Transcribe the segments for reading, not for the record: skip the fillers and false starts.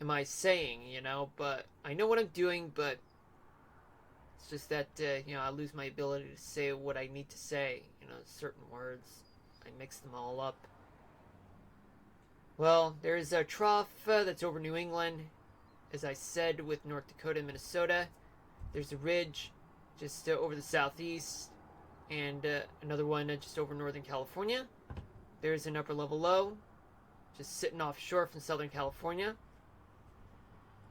am I saying, you know? But I know what I'm doing, but it's just that, I lose my ability to say what I need to say. Certain words. I mix them all up. Well, there's a trough that's over New England, as I said, with North Dakota and Minnesota. There's a ridge just over the southeast, and another one just over Northern California. There's an upper level low, just sitting offshore from Southern California.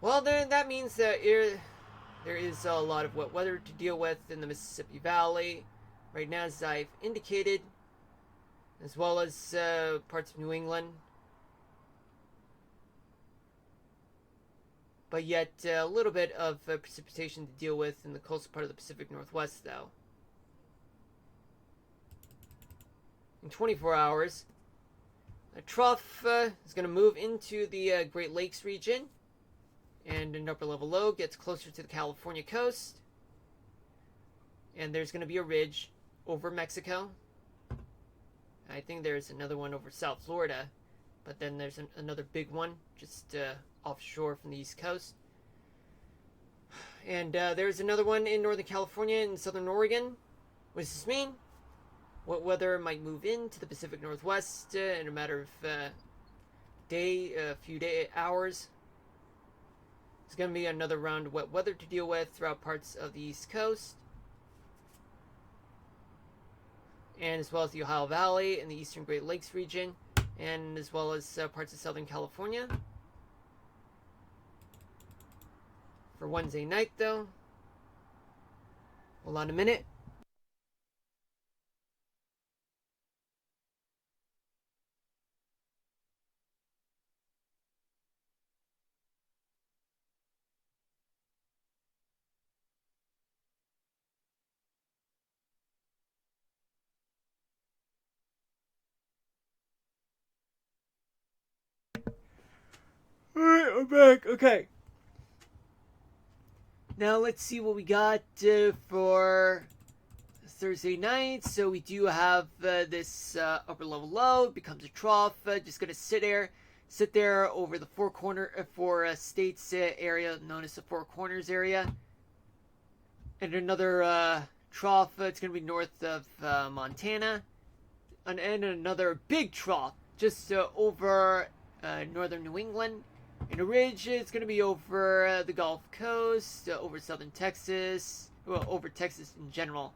Well, then that means that there is a lot of wet weather to deal with in the Mississippi Valley right now, as I've indicated, as well as parts of New England. But yet a little bit of precipitation to deal with in the coastal part of the Pacific Northwest, though. In 24 hours, a trough is going to move into the Great Lakes region, and an upper level low gets closer to the California coast, and there's going to be a ridge over Mexico. I think there's another one over South Florida, but then there's another big one just offshore from the East Coast. And there's another one in Northern California and Southern Oregon. What does this mean? What weather might move into the Pacific Northwest in a matter of a few hours. It's going to be another round of wet weather to deal with throughout parts of the East Coast, and as well as the Ohio Valley and the Eastern Great Lakes region, and as well as parts of Southern California. For Wednesday night, though, hold on a minute. Alright, I'm back. Okay. Now let's see what we got for Thursday night. So we do have this upper level low. It becomes a trough. Just going to sit there over the four states area known as the Four Corners area. And another trough. It's going to be north of Montana. And another big trough just over northern New England. And a ridge is going to be over the Gulf Coast, over southern Texas, well, over Texas in general.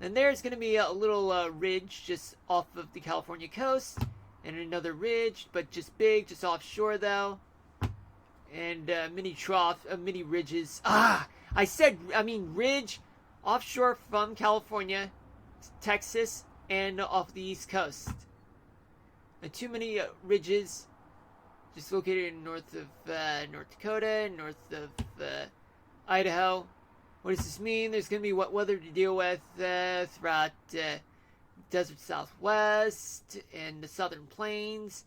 And there's going to be a little ridge just off of the California coast, and another ridge, but just big, just offshore though. And mini ridges. I mean ridge offshore from California, Texas, and off the East Coast. And too many ridges. Just located north of North Dakota, north of Idaho. What does this mean? There's going to be wet weather to deal with throughout desert Southwest and the southern plains.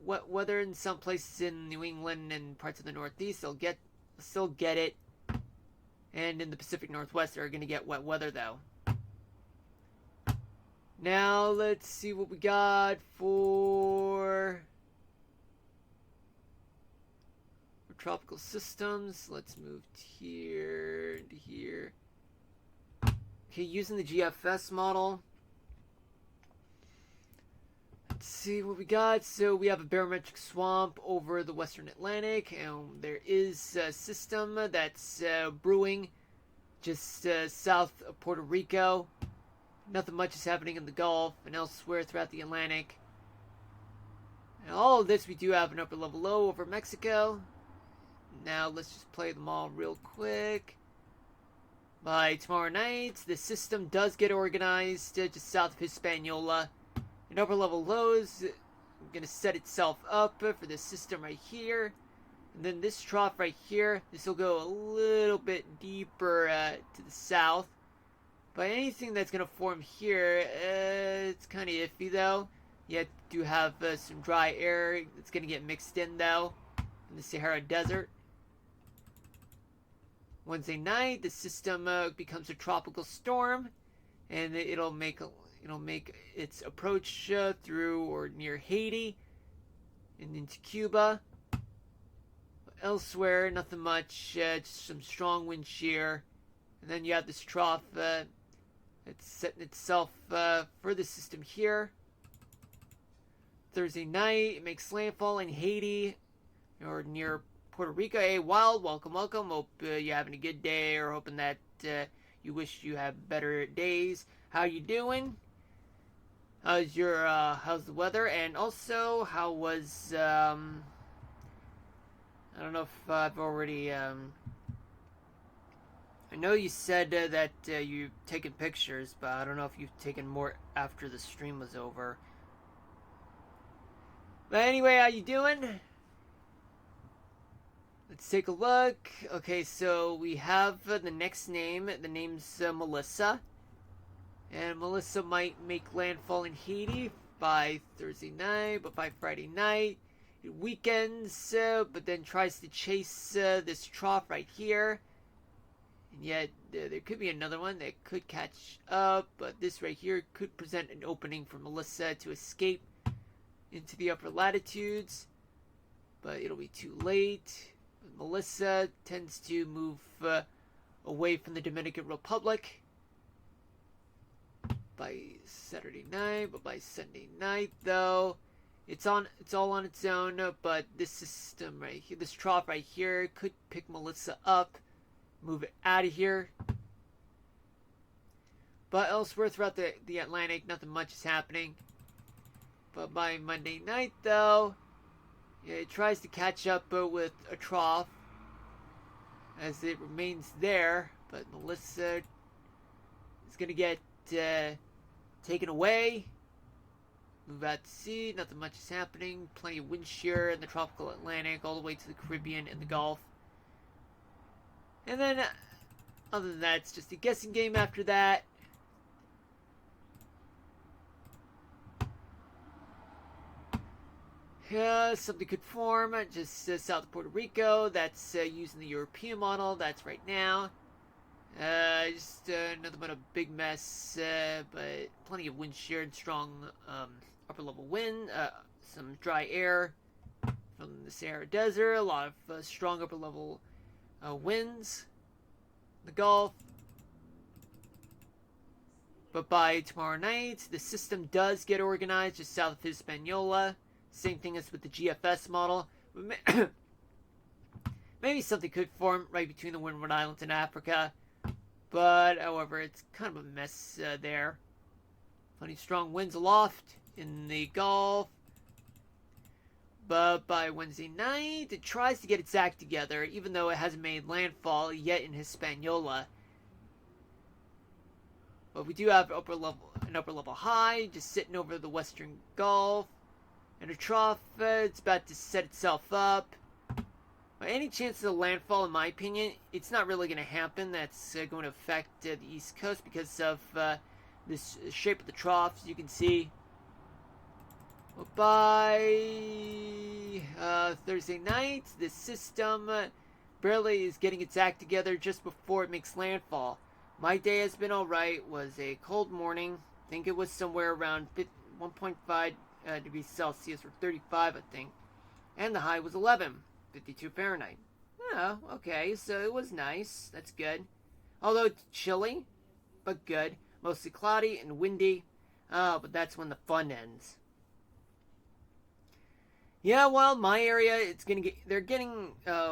Wet weather in some places in New England and parts of the Northeast. They'll still get it. And in the Pacific Northwest, they're going to get wet weather though. Now let's see what we got for tropical systems. Let's move here to here. Okay, using the GFS model. Let's see what we got. So we have a barometric swamp over the western Atlantic, and there is a system that's brewing just south of Puerto Rico. Nothing much is happening in the Gulf and elsewhere throughout the Atlantic. And all of this, we do have an upper level low over Mexico. Now let's just play them all real quick. By tomorrow night, the system does get organized just south of Hispaniola. An upper level low is going to set itself up for this system right here. And then this trough right here, this will go a little bit deeper to the south. But anything that's going to form here, it's kind of iffy though. You do have some dry air that's going to get mixed in though in the Sahara Desert. Wednesday night, the system becomes a tropical storm, and it'll make its approach through or near Haiti and into Cuba. elsewhere, nothing much. Just some strong wind shear. And then you have this trough it's setting itself for the system here. Thursday night, it makes landfall in Haiti or near Puerto Rico. Hey, Wild, welcome, welcome. Hope you're having a good day, or hoping that you wish you had better days. How you doing? How's the weather? And also, how was I don't know if I've already I know you said that you've taken pictures, but I don't know if you've taken more after the stream was over. But anyway, how you doing? Let's take a look. Okay, so we have the next name. The name's Melissa. And Melissa might make landfall in Haiti by Thursday night, but by Friday night. It weekends, but then tries to chase this trough right here. And yet, there could be another one that could catch up, but this right here could present an opening for Melissa to escape into the upper latitudes. But it'll be too late. Melissa tends to move away from the Dominican Republic by Saturday night, but by Sunday night, though, it's all on its own. But this system right here, this trough right here, could pick Melissa up, move it out of here. But elsewhere throughout the Atlantic, nothing much is happening. But by Monday night, though, it tries to catch up with a trough as it remains there. But Melissa is going to get taken away. Move out to sea. Nothing much is happening. Plenty of wind shear in the tropical Atlantic all the way to the Caribbean and the Gulf. And then, other than that, it's just a guessing game after that. Something could form just south of Puerto Rico. That's using the European model. That's right now. Just nothing but a big mess, but plenty of wind shear and strong upper level wind. Some dry air from the Sahara Desert. A lot of strong upper level winds in the Gulf. But by tomorrow night, the system does get organized just south of Hispaniola. Same thing as with the GFS model. Maybe something could form right between the Windward Islands and Africa. But, however, it's kind of a mess there. Plenty of strong winds aloft in the Gulf. But by Wednesday night, it tries to get its act together, even though it hasn't made landfall yet in Hispaniola. But we do have an upper level high, just sitting over the Western Gulf. And a trough, it's about to set itself up. By any chance of landfall, in my opinion, it's not really going to happen. That's going to affect the East Coast because of this shape of the troughs. You can see by Thursday night, this system barely is getting its act together just before it makes landfall. My day has been alright. Was a cold morning. I think it was somewhere around 1.5 degrees Celsius, or 35, I think. And the high was 11, 52 Fahrenheit. Oh, okay, so it was nice. That's good. Although it's chilly, but good. Mostly cloudy and windy. But that's when the fun ends. Yeah, well, my area, they're getting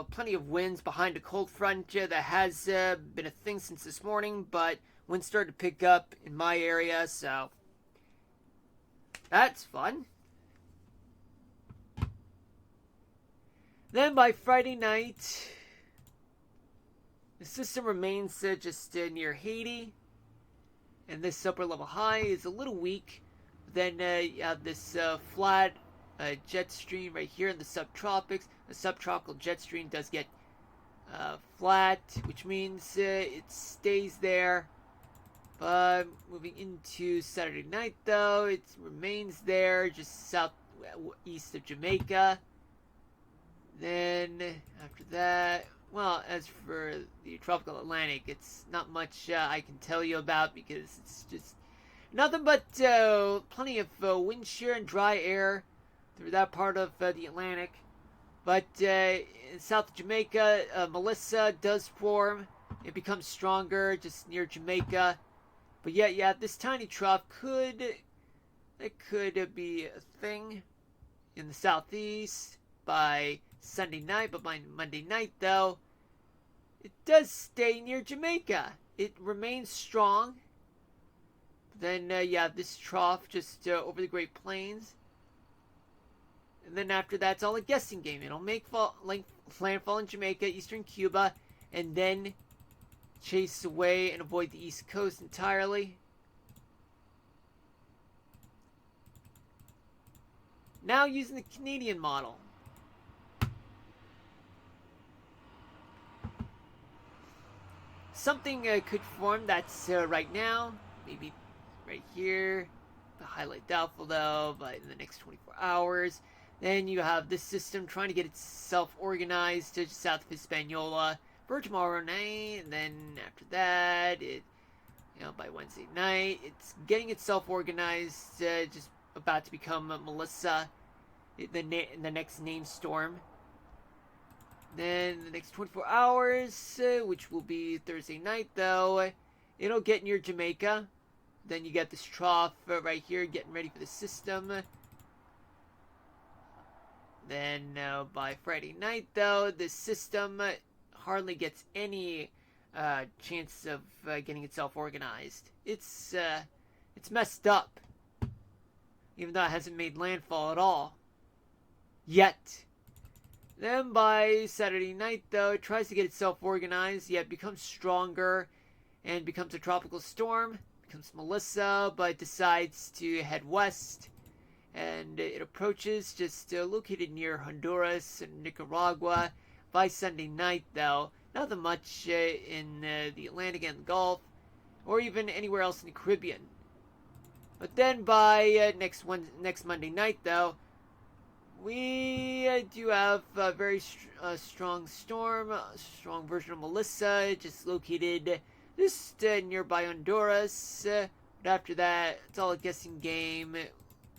plenty of winds behind a cold front that has been a thing since this morning, but winds started to pick up in my area, so that's fun. Then by Friday night, the system remains just near Haiti, and this upper level high is a little weak. Then you have this flat jet stream right here in the subtropics. The subtropical jet stream does get flat, which means it stays there. But moving into Saturday night, though, it remains there, just southeast of Jamaica. Then, after that, well, as for the tropical Atlantic, it's not much I can tell you about because it's just nothing but plenty of wind shear and dry air through that part of the Atlantic. But in South Jamaica, Melissa does form. It becomes stronger just near Jamaica. But yeah, this tiny trough could be a thing in the southeast by Sunday night. But by Monday night, though, it does stay near Jamaica. It remains strong. Then, this trough just over the Great Plains. And then after that, it's all a guessing game. It'll make landfall in Jamaica, eastern Cuba, and then chase away and avoid the East Coast entirely. Now using the Canadian model. Something could form that's right now. Maybe right here. The highlight doubtful though, but in the next 24 hours. Then you have this system trying to get itself organized to just south of Hispaniola for tomorrow night. And then after that, by Wednesday night, it's getting itself organized, just about to become Melissa, the next name storm. Then the next 24 hours, which will be Thursday night though, it'll get near Jamaica. Then you get this trough right here getting ready for the system. Then by Friday night though, this system hardly gets any chance of getting itself organized. It's messed up. Even though it hasn't made landfall at all. Yet. Then by Saturday night though, it tries to get itself organized, yet becomes stronger and becomes a tropical storm. Becomes Melissa, but decides to head west. And it approaches just located near Honduras and Nicaragua. By Sunday night though, nothing much in the Atlantic and the Gulf, or even anywhere else in the Caribbean. But then by next Monday night though, we do have a very strong storm, a strong version of Melissa, just located just nearby Honduras. But after that, it's all a guessing game.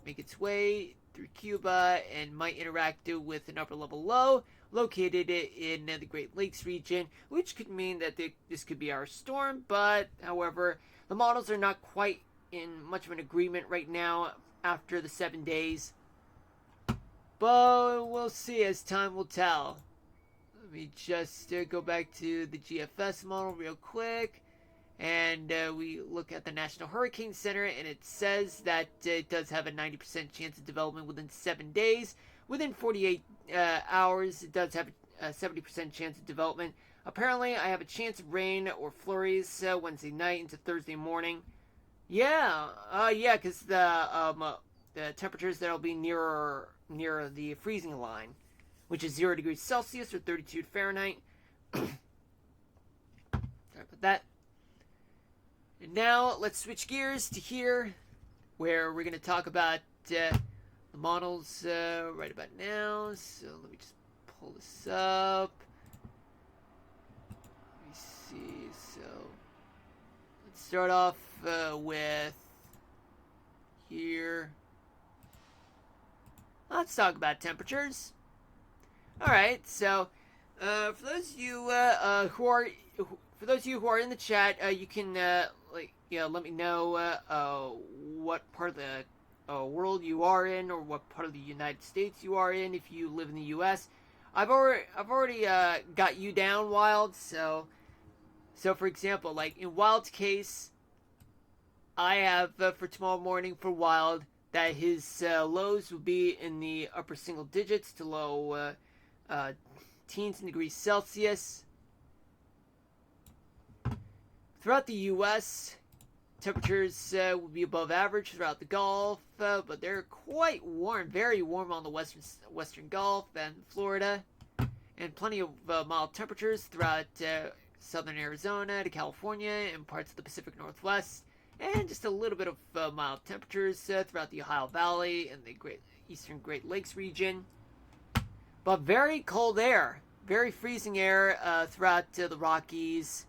Make its way through Cuba and might interact with an upper level low located in the Great Lakes region, which could mean that this could be our storm. But however, the models are not quite in much of an agreement right now after the 7 days. But we'll see as time will tell. Let me just go back to the GFS model real quick. And we look at the National Hurricane Center, and it says that it does have a 90% chance of development within 7 days. Within 48 hours, it does have a 70% chance of development. Apparently, I have a chance of rain or flurries Wednesday night into Thursday morning. Because the temperatures that'll be near the freezing line, which is 0 degrees Celsius or 32 Fahrenheit. Sorry about that. And now let's switch gears to here, where we're going to talk about the models right about now. So let me just pull this up. Let me see. So let's start off with here. Let's talk about temperatures. All right. So for those of you who are in the chat, you can let me know what part of the world you are in, or what part of the United States you are in. If you live in the U.S., I've already got you down, Wild. So for example, like in Wild's case, I have for tomorrow morning for Wild that his lows will be in the upper single digits to low teens in degrees Celsius. Throughout the U.S., temperatures will be above average throughout the Gulf, but they're quite warm, very warm on the western Gulf and Florida, and plenty of mild temperatures throughout southern Arizona to California and parts of the Pacific Northwest, and just a little bit of mild temperatures throughout the Ohio Valley and the eastern Great Lakes region. But very cold air, very freezing air throughout the Rockies,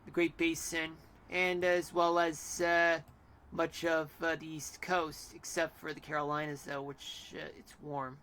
the Great Basin, and as well as much of the East Coast, except for the Carolinas, though, which it's warm.